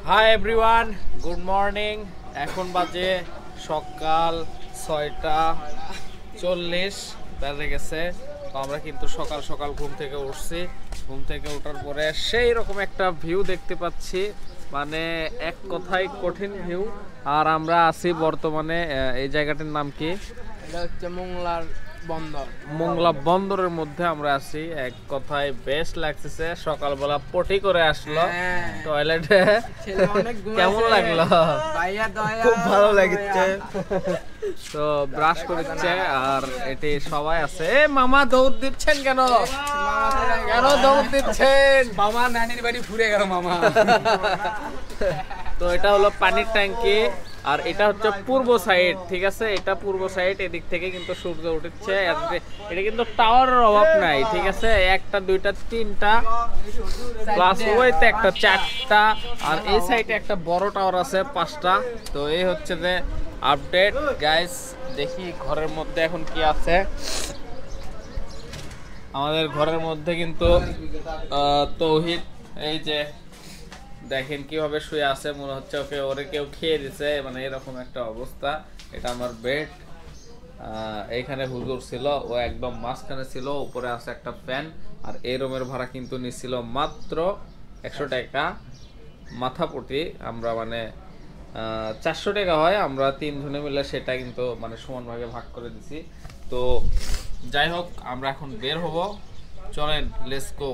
Hi everyone, good morning. এখন বাজে সকাল 6:40 বেজে গেছে। তো আমরা কিন্তু সকাল সকাল ঘুম থেকে উঠছি। ঘুম থেকে ওঠার পরে সেই রকম একটা ভিউ দেখতে পাচ্ছি, মানে এক কথায় কঠিন ভিউ। আর আমরা আছি বর্তমানে এই জায়গাটার নাম কি? এটা হচ্ছে মোংলার বন্দর। মোংলা বন্দরের মধ্যে আমরা আছি। এক কথায় বেশ লাগতেছে। সকালবেলা পটি করে আসলো টয়লেটে। কেমন লাগলো? খুব ভালো লাগছে। তো ব্রাশ করছে আর এটি সবাই আছে। এ মামা দৌড় দিচ্ছেন কেন? কেন দৌড় দিচ্ছেন? মামা নানির বাড়ি ঘুরে গেল মামা। তো এটা হলো পানির ট্যাঙ্কি আর এটা হচ্ছে পূর্ব সাইড, ঠিক আছে? এটা পূর্ব সাইড, এদিক থেকে কিন্তু সূর্য উঠছে। এটা কিন্তু টাওয়ারের অভাব নাই, ঠিক আছে? একটা দুইটা তিনটা প্লাস ওইতে একটা চারটা, আর এই সাইডে একটা বড় টাওয়ার আছে 5টা। তো এই হচ্ছে যে আপডেট গাইস। দেখি ঘরের মধ্যে এখন কি আছে। আমাদের ঘরের মধ্যে কিন্তু তৌহিদ এই যে দেখেন কিভাবে শুয়ে আছে, মনে হচ্ছে ওরে কেউ খেয়ে দিছে, মানে এরকম একটা অবস্থা। এটা আমার বেড। এইখানে হুজুর ছিল, ও একদম মাঝখানে ছিল, উপরে আছে একটা ফ্যান। আর এই রুমের ভাড়া কিন্তু নিছিল মাত্র 100 টাকা মাথাপটি। আমরা মানে 400 টাকা হয়, আমরা 3 জনে মিলে সেটা কিন্তু মানে সমানভাবে ভাগ করে দিছি। তো যাই হোক, আমরা এখন বের হব, চলেন লেটস গো।